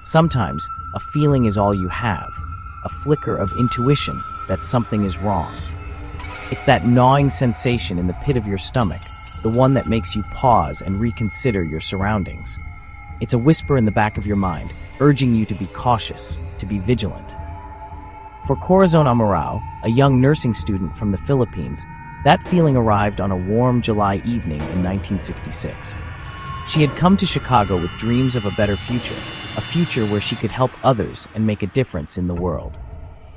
Sometimes, a feeling is all you have, a flicker of intuition that something is wrong. It's that gnawing sensation in the pit of your stomach, the one that makes you pause and reconsider your surroundings. It's a whisper in the back of your mind, urging you to be cautious, to be vigilant. For Corazon Amorao, a young nursing student from the Philippines, that feeling arrived on a warm July evening in 1966. She had come to Chicago with dreams of a better future, a future where she could help others and make a difference in the world.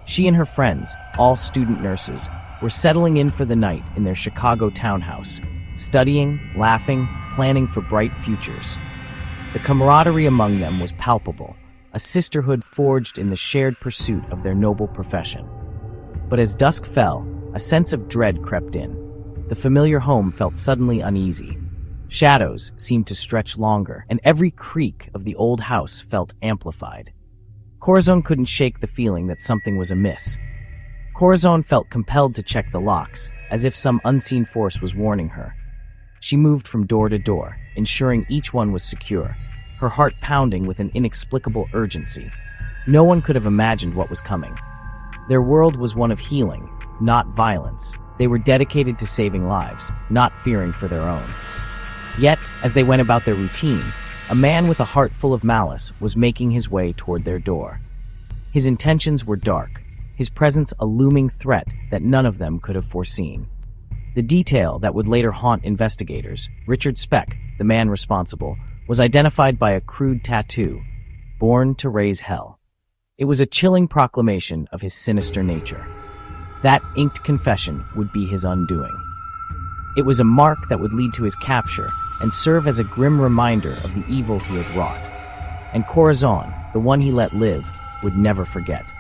She and her friends, all student nurses, were settling in for the night in their Chicago townhouse, studying, laughing, planning for bright futures. The camaraderie among them was palpable, a sisterhood forged in the shared pursuit of their noble profession. But as dusk fell, a sense of dread crept in. The familiar home felt suddenly uneasy. Shadows seemed to stretch longer, and every creak of the old house felt amplified. Corazon couldn't shake the feeling that something was amiss. Corazon felt compelled to check the locks, as if some unseen force was warning her. She moved from door to door, ensuring each one was secure, her heart pounding with an inexplicable urgency. No one could have imagined what was coming. Their world was one of healing, not violence. They were dedicated to saving lives, not fearing for their own. Yet, as they went about their routines, a man with a heart full of malice was making his way toward their door. His intentions were dark, his presence a looming threat that none of them could have foreseen. The detail that would later haunt investigators, Richard Speck, the man responsible, was identified by a crude tattoo, "Born to Raise Hell." It was a chilling proclamation of his sinister nature. That inked confession would be his undoing. It was a mark that would lead to his capture and serve as a grim reminder of the evil he had wrought. And Corazon, the one he let live, would never forget.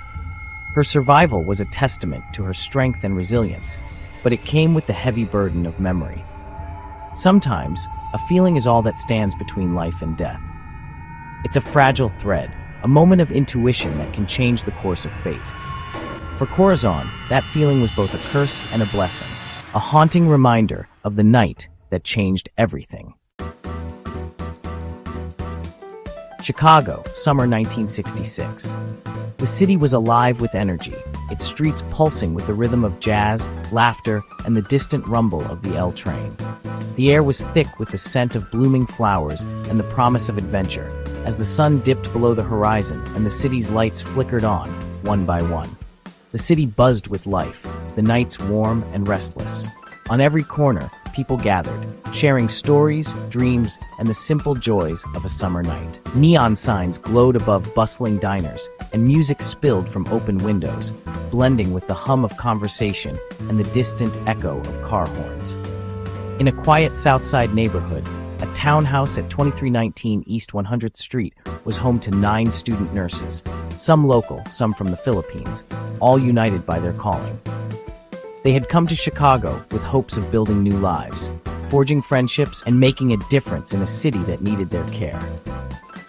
Her survival was a testament to her strength and resilience, but it came with the heavy burden of memory. Sometimes, a feeling is all that stands between life and death. It's a fragile thread, a moment of intuition that can change the course of fate. For Corazon, that feeling was both a curse and a blessing, a haunting reminder of the night that changed everything. Chicago, summer 1966. The city was alive with energy, its streets pulsing with the rhythm of jazz, laughter, and the distant rumble of the L train. The air was thick with the scent of blooming flowers and the promise of adventure, as the sun dipped below the horizon and the city's lights flickered on, one by one. The city buzzed with life, the nights warm and restless. On every corner, people gathered, sharing stories, dreams, and the simple joys of a summer night. Neon signs glowed above bustling diners, and music spilled from open windows, blending with the hum of conversation and the distant echo of car horns. In a quiet Southside neighborhood, a townhouse at 2319 East 100th Street was home to 9 student nurses, some local, some from the Philippines, all united by their calling. They had come to Chicago with hopes of building new lives, forging friendships, and making a difference in a city that needed their care.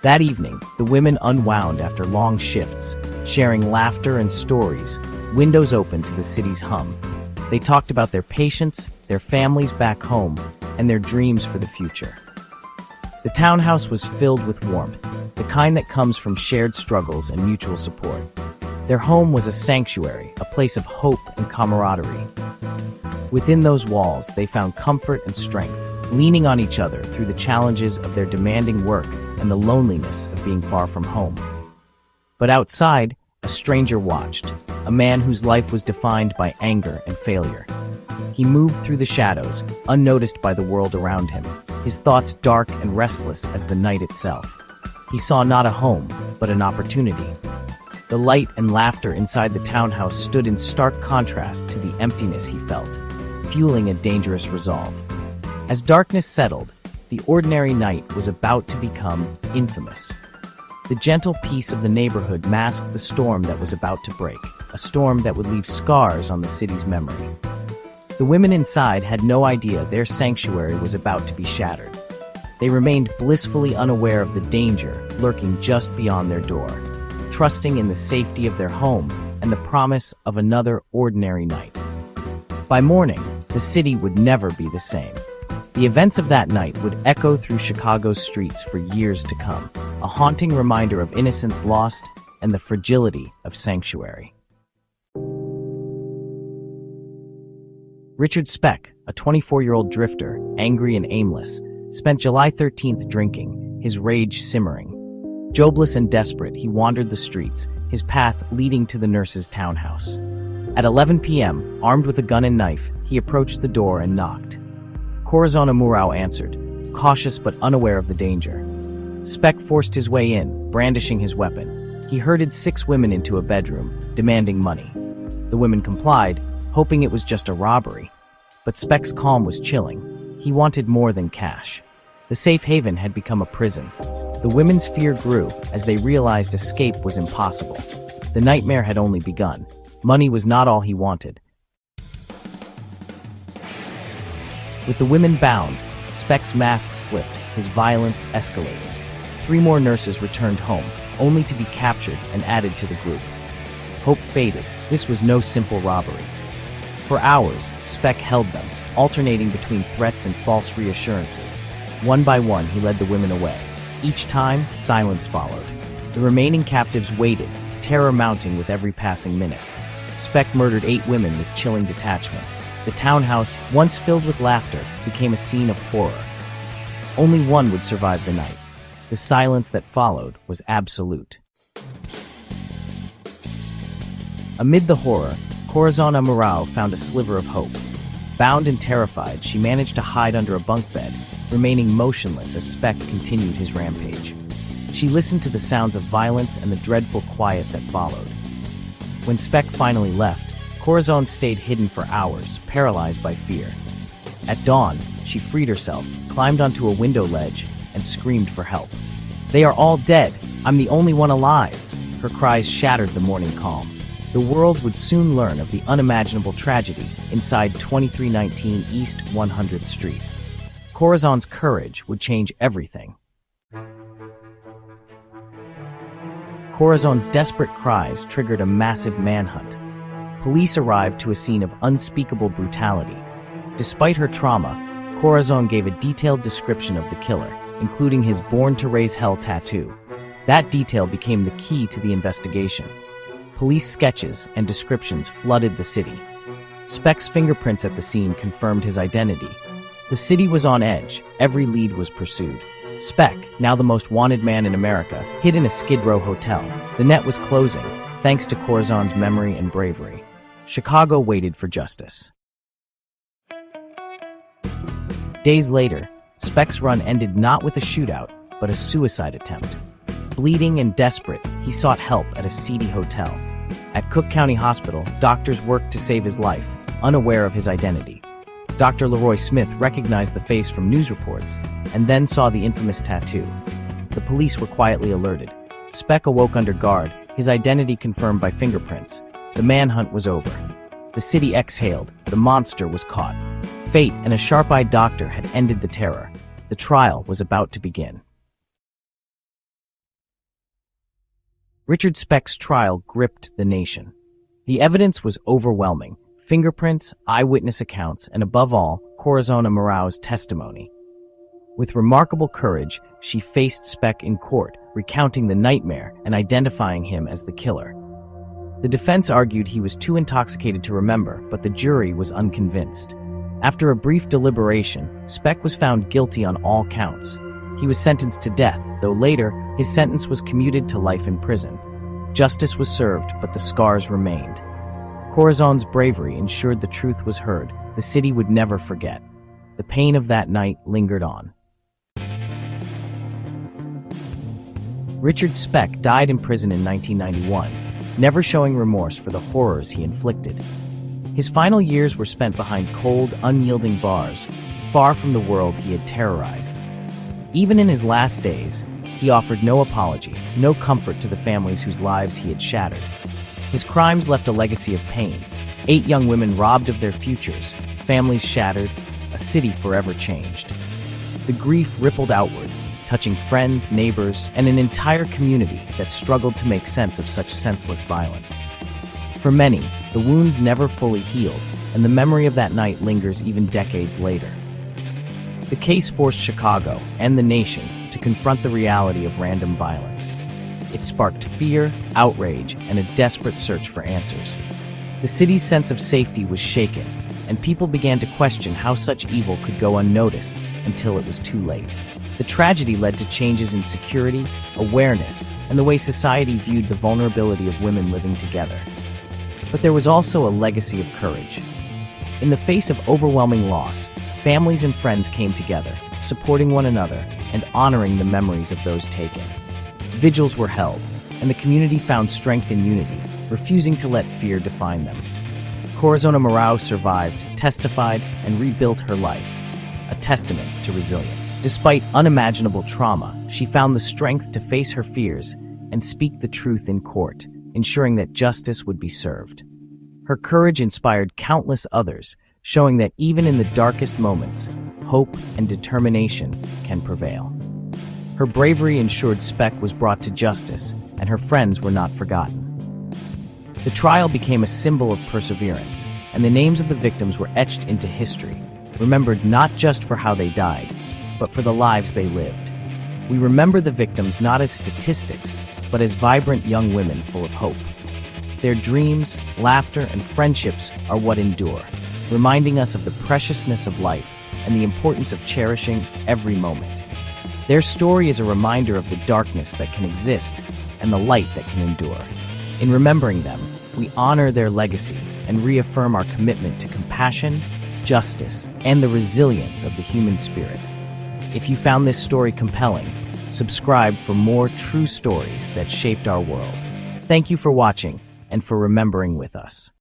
That evening, the women unwound after long shifts, sharing laughter and stories, windows open to the city's hum. They talked about their patients, their families back home, and their dreams for the future. The townhouse was filled with warmth, the kind that comes from shared struggles and mutual support. Their home was a sanctuary, a place of hope and camaraderie. Within those walls, they found comfort and strength, leaning on each other through the challenges of their demanding work and the loneliness of being far from home. But outside, a stranger watched, a man whose life was defined by anger and failure. He moved through the shadows, unnoticed by the world around him, his thoughts dark and restless as the night itself. He saw not a home, but an opportunity. The light and laughter inside the townhouse stood in stark contrast to the emptiness he felt, fueling a dangerous resolve. As darkness settled, the ordinary night was about to become infamous. The gentle peace of the neighborhood masked the storm that was about to break, a storm that would leave scars on the city's memory. The women inside had no idea their sanctuary was about to be shattered. They remained blissfully unaware of the danger lurking just beyond their door, trusting in the safety of their home and the promise of another ordinary night. By morning, the city would never be the same. The events of that night would echo through Chicago's streets for years to come, a haunting reminder of innocence lost and the fragility of sanctuary. Richard Speck, a 24-year-old drifter, angry and aimless, spent July 13th drinking, his rage simmering. Jobless and desperate, he wandered the streets, his path leading to the nurse's townhouse. At 11 p.m., armed with a gun and knife, he approached the door and knocked. Corazon Amurao answered, cautious but unaware of the danger. Speck forced his way in, brandishing his weapon. He herded 6 women into a bedroom, demanding money. The women complied, hoping it was just a robbery. But Speck's calm was chilling. He wanted more than cash. The safe haven had become a prison. The women's fear grew as they realized escape was impossible. The nightmare had only begun. Money was not all he wanted. With the women bound, Speck's mask slipped, his violence escalated. 3 more nurses returned home, only to be captured and added to the group. Hope faded. This was no simple robbery. For hours, Speck held them, alternating between threats and false reassurances. One by one, he led the women away. Each time, silence followed. The remaining captives waited, terror mounting with every passing minute. Speck murdered 8 women with chilling detachment. The townhouse, once filled with laughter, became a scene of horror. Only one would survive the night. The silence that followed was absolute. Amid the horror, Corazon Amurao found a sliver of hope. Bound and terrified, she managed to hide under a bunk bed, remaining motionless as Speck continued his rampage. She listened to the sounds of violence and the dreadful quiet that followed. When Speck finally left, Corazon stayed hidden for hours, paralyzed by fear. At dawn, she freed herself, climbed onto a window ledge, and screamed for help. "They are all dead! I'm the only one alive!" Her cries shattered the morning calm. The world would soon learn of the unimaginable tragedy inside 2319 East 100th Street. Corazon's courage would change everything. Corazon's desperate cries triggered a massive manhunt. Police arrived to a scene of unspeakable brutality. Despite her trauma, Corazon gave a detailed description of the killer, including his "Born to Raise Hell" tattoo. That detail became the key to the investigation. Police sketches and descriptions flooded the city. Speck's fingerprints at the scene confirmed his identity. The city was on edge. Every lead was pursued. Speck, now the most wanted man in America, hid in a Skid Row hotel. The net was closing, thanks to Corazon's memory and bravery. Chicago waited for justice. Days later, Speck's run ended not with a shootout, but a suicide attempt. Bleeding and desperate, he sought help at a seedy hotel. At Cook County Hospital, doctors worked to save his life, unaware of his identity. Dr. Leroy Smith recognized the face from news reports, and then saw the infamous tattoo. The police were quietly alerted. Speck awoke under guard, his identity confirmed by fingerprints. The manhunt was over. The city exhaled. The monster was caught. Fate and a sharp-eyed doctor had ended the terror. The trial was about to begin. Richard Speck's trial gripped the nation. The evidence was overwhelming. Fingerprints, eyewitness accounts, and above all, Corazon Amurao's testimony. With remarkable courage, she faced Speck in court, recounting the nightmare and identifying him as the killer. The defense argued he was too intoxicated to remember, but the jury was unconvinced. After a brief deliberation, Speck was found guilty on all counts. He was sentenced to death, though later, his sentence was commuted to life in prison. Justice was served, but the scars remained. Corazon's bravery ensured the truth was heard. The city would never forget. The pain of that night lingered on. Richard Speck died in prison in 1991, never showing remorse for the horrors he inflicted. His final years were spent behind cold, unyielding bars, far from the world he had terrorized. Even in his last days, he offered no apology, no comfort to the families whose lives he had shattered. His crimes left a legacy of pain. 8 young women robbed of their futures, families shattered, a city forever changed. The grief rippled outward, touching friends, neighbors, and an entire community that struggled to make sense of such senseless violence. For many, the wounds never fully healed, and the memory of that night lingers even decades later. The case forced Chicago and the nation to confront the reality of random violence. It sparked fear, outrage, and a desperate search for answers. The city's sense of safety was shaken, and people began to question how such evil could go unnoticed until it was too late. The tragedy led to changes in security, awareness, and the way society viewed the vulnerability of women living together. But there was also a legacy of courage. In the face of overwhelming loss, families and friends came together, supporting one another and honoring the memories of those taken. Vigils were held, and the community found strength in unity, refusing to let fear define them. Corazona Mourão survived, testified, and rebuilt her life, a testament to resilience. Despite unimaginable trauma, she found the strength to face her fears and speak the truth in court, ensuring that justice would be served. Her courage inspired countless others, showing that even in the darkest moments, hope and determination can prevail. Her bravery ensured Speck was brought to justice, and her friends were not forgotten. The trial became a symbol of perseverance, and the names of the victims were etched into history, remembered not just for how they died, but for the lives they lived. We remember the victims not as statistics, but as vibrant young women full of hope. Their dreams, laughter, and friendships are what endure, reminding us of the preciousness of life and the importance of cherishing every moment. Their story is a reminder of the darkness that can exist and the light that can endure. In remembering them, we honor their legacy and reaffirm our commitment to compassion, justice, and the resilience of the human spirit. If you found this story compelling, subscribe for more true stories that shaped our world. Thank you for watching and for remembering with us.